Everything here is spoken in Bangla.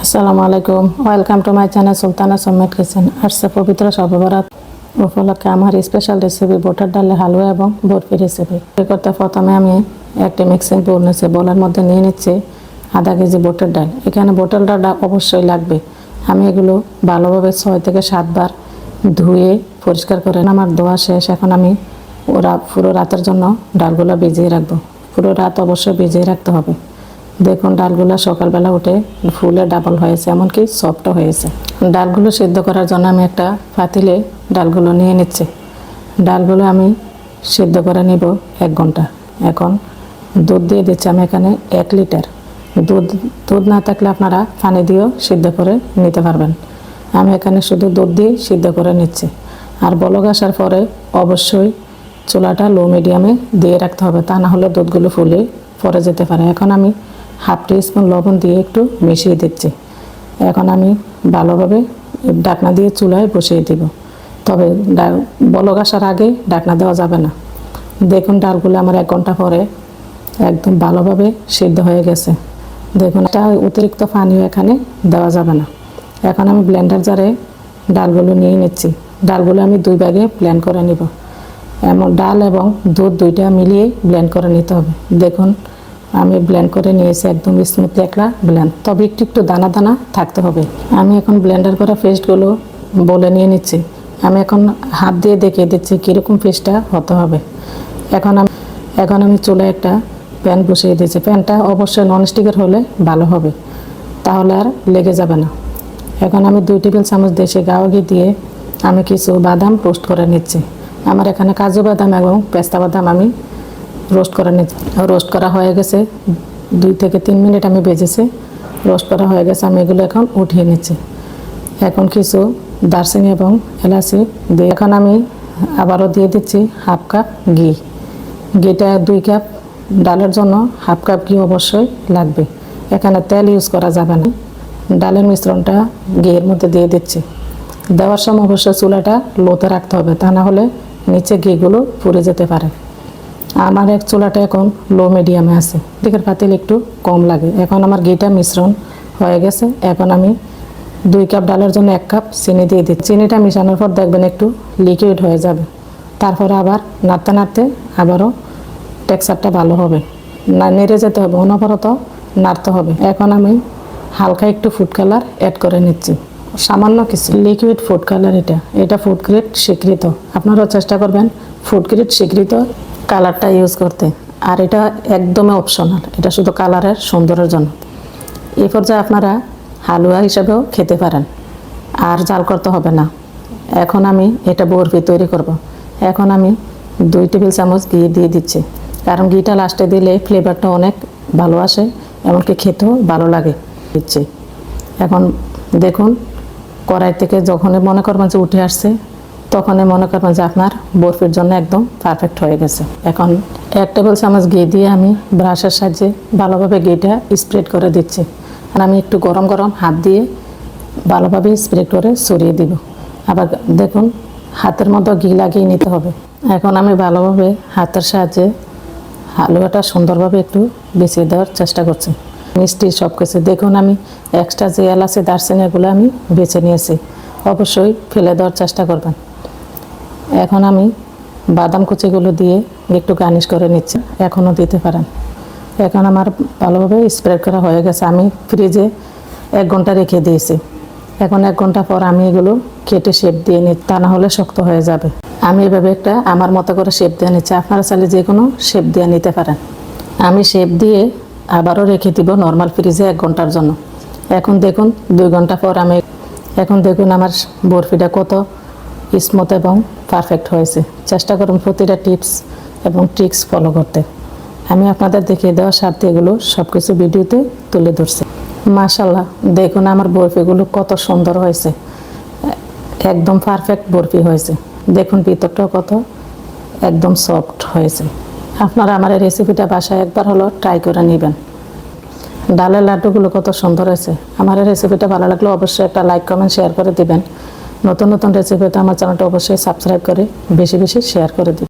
আসসালামু আলাইকুম, welcome to my channel Sultana সমেট কিচেন। আসছে পবিত্র শবে বরাত উপলক্ষে আমার স্পেশাল রেসিপি বুটের ডালের হালুয়া এবং বরফি রেসিপি। করতে প্রথমে আমি একটি মিক্সিং বোল নিচ্ছি, বোলের মধ্যে নিয়ে নিচ্ছি আধা কেজি বুটের ডাল। এখানে বুটের ডালটা অবশ্যই লাগবে। আমি এগুলো ভালোভাবে 6 থেকে 7 বার ধুয়ে পরিষ্কার করে আমার ধোয়া শেষ। এখন আমি পুরো রাতের জন্য ডালগুলো ভিজিয়ে রাখবো। পুরো রাত অবশ্যই ভিজিয়ে রাখতে হবে। দেখুন ডালগুলো সকালবেলা উঠে ফুলে ডাবল হয়েছে, এমনকি সফটও হয়েছে। ডালগুলো সিদ্ধ করার জন্য আমি একটা পাতিলে ডালগুলো নিয়ে নিচ্ছি। ডালগুলো আমি সিদ্ধ করে নিব 1 ঘন্টা। এখন দুধ দিয়ে দিচ্ছি আমি এখানে 1 লিটার। দুধ না থাকলে আপনারা পানি দিয়েও সিদ্ধ করে নিতে পারবেন। আমি এখানে শুধু দুধ দিয়ে সিদ্ধ করে নিচ্ছি। আর বলক আসার পরে অবশ্যই চুলাটা লো মিডিয়ামে দিয়ে রাখতে হবে, তা না হলে দুধগুলো ফুলে পড়ে যেতে পারে। এখন আমি হাফ টিস্পুন লবণ দিয়ে একটু মিশিয়ে দিচ্ছি। এখন আমি ভালোভাবে ঢাকনা দিয়ে চুলায় বসিয়ে দিব। তবে বলক আসার আগে ঢাকনা দেওয়া যাবে না। দেখুন ডালগুলো আমার 1 ঘন্টা পরে একদম ভালোভাবে সিদ্ধ হয়ে গেছে। দেখুন এটা অতিরিক্ত পানিও এখানে দেওয়া যাবে না। এখন আমি ব্লেন্ডার জারে ডালগুলো নিয়ে নিচ্ছি। ডালগুলো আমি 2 ভাগে ব্লেন্ড করে নিব। এমন ডাল এবং দুধ দুইটা মিলিয়ে ব্লেন্ড করে নিতে হবে। দেখুন আমি ব্লেন্ড করে নিয়েছি, একদম স্মুথলি একটা ব্লেন্ড, তবে একটু একটু দানা দানা থাকতে হবে। আমি এখন ব্লেন্ডার করা পেস্টগুলো বলে নিয়ে নিচ্ছি। আমি এখন হাত দিয়ে দেখিয়ে দিচ্ছি কীরকম পেস্টটা হতে হবে। এখন আমি চুলায় একটা প্যান বসিয়ে দিয়েছি। প্যানটা অবশ্যই ননস্টিকের হলে ভালো হবে, তাহলে আর লেগে যাবে না। এখন আমি 2 টেবিল চামচ দেশি গাওয়া ঘি দিয়ে আমি কিছু বাদাম রোস্ট করে নিচ্ছি। আমার এখানে কাজু বাদাম এবং পেস্তা বাদাম আমি রোস্ট করে নিচ্ছি। রোস্ট করা হয়ে গেছে, 2 থেকে 3 মিনিট আমি ভেজেছি। রোস্ট করা হয়ে গেছে, আমি এগুলো এখন উঠিয়ে নিচ্ছি। এখন কিছু দারচিনি এবং এলাচি দিয়ে এখন আমি আবারও দিয়ে দিচ্ছি হাফ কাপ ঘি। ঘিটা 2 কাপ ডালের জন্য হাফ কাপ ঘি অবশ্যই লাগবে। এখানে তেল ইউজ করা যাবে না। ডালের মিশ্রণটা ঘিয়ের মধ্যে দিয়ে দিচ্ছি। দেওয়ার সময় অবশ্যই চুলাটা লোতে রাখতে হবে, তা না হলে নিচে ঘিগুলো পুড়ে যেতে পারে। আমার চুলাটা এখন লো মিডিয়ামে আছে, দিকের পাতিল একটু কম লাগে। এখন আমার ঘিটা মিশ্রণ হয়ে গেছে। এখন আমি 2 কাপ ডালের জন্য 1 কাপ চিনি দিয়ে দিচ্ছি। চিনিটা মিশানোর পর দেখবেন একটু লিকুইড হয়ে যাবে। তারপরে আবার নাড়তে নাড়তে আবারও টেক্সচারটা ভালো হবে, না নেড়ে যেতে হবে, অনবরত নাড়তে হবে। এখন আমি হালকা একটু ফুড কালার অ্যাড করে নিচ্ছি, সামান্য কিছু লিকুইড ফুড কালার। এটা ফুড গ্রেড স্বীকৃত। আপনারাও চেষ্টা করবেন ফুড গ্রেড স্বীকৃত কালারটা ইউজ করতে। আর এটা একদমই অপশনাল, এটা শুধু কালারের সুন্দরের জন্য। এই পর্যায়ে আপনারা হালুয়া হিসাবেও খেতে পারেন, আর জাল করতে হবে না। এখন আমি এটা বরফি তৈরি করব। এখন আমি 2 টেবিল চামচ ঘি দিয়ে দিচ্ছি, কারণ ঘিটা লাস্টে দিলে ফ্লেভারটা অনেক ভালো আসে, এমনকি খেতেও ভালো লাগে। দিচ্ছি এখন দেখুন কড়াই থেকে যখনই মনে করবেন যে উঠে আসছে, তখনই মনে করবেন যে আপনার বরফির জন্য একদম পারফেক্ট হয়ে গেছে। এখন 1 টেবিল চামচ ঘি দিয়ে আমি ব্রাশের সাহায্যে ভালোভাবে ঘিটা স্প্রেড করে দিচ্ছি। আর আমি একটু গরম গরম হাত দিয়ে ভালোভাবে স্প্রেড করে ছড়িয়ে দিব। আবার দেখুন হাতের মধ্যে ঘি লাগিয়ে নিতে হবে। এখন আমি ভালোভাবে হাতের সাহায্যে হালুয়াটা সুন্দরভাবে একটু বিছিয়ে দেওয়ার চেষ্টা করছি। মিষ্টি সব কিছু দেখুন আমি এক্সট্রা যে এলাচি দারচিনি এগুলো আমি বেছে নিয়েছি, অবশ্যই ফেলে দেওয়ার চেষ্টা করবেন। এখন আমি বাদাম কুচিগুলো দিয়ে একটু গার্নিশ করে নিচ্ছি, এখনও দিতে পারেন। এখন আমার ভালোভাবে স্প্রেড করা হয়ে গেছে। আমি ফ্রিজে 1 ঘন্টা রেখে দিয়েছি। এখন 1 ঘন্টা পর আমি এগুলো কেটে শেপ দিয়ে নিই, তা না হলে শক্ত হয়ে যাবে। আমি এভাবে একটা আমার মতো করে শেপ দিয়ে নিচ্ছি, আপনারা চাইলে যে কোনো শেপ দিয়ে নিতে পারেন। আমি শেপ দিয়ে আবারও রেখে দিব নর্মাল ফ্রিজে 1 ঘন্টার জন্য। এখন দেখুন 2 ঘন্টা পর এখন দেখুন আমার বরফিটা কত স্মুথ এবং পারফেক্ট হয়েছে। চেষ্টা করুন প্রতিটা টিপস এবং ট্রিক্স ফলো করতে। আমি আপনাদের দেখিয়ে দেওয়ার স্বার্থে এগুলো সব কিছু ভিডিওতে তুলে ধরছি। মাশাআল্লাহ দেখুন আমার বরফিগুলো কত সুন্দর হয়েছে, একদম পারফেক্ট বরফি হয়েছে। দেখুন ভিতরটাও কত একদম সফট হয়েছে। আপনারা আমার এই রেসিপিটা বাসায় একবার হলো ট্রাই করে নেবেন। ডালের লাড্ডুগুলো কত সুন্দর হয়েছে। আমার এই রেসিপিটা ভালো লাগলে অবশ্যই একটা লাইক কমেন্ট শেয়ার করে দিবেন। নতুন নতুন রেসিপিতে আমার চ্যানেলটা অবশ্যই সাবস্ক্রাইব করে বেশি বেশি শেয়ার করে দিবেন।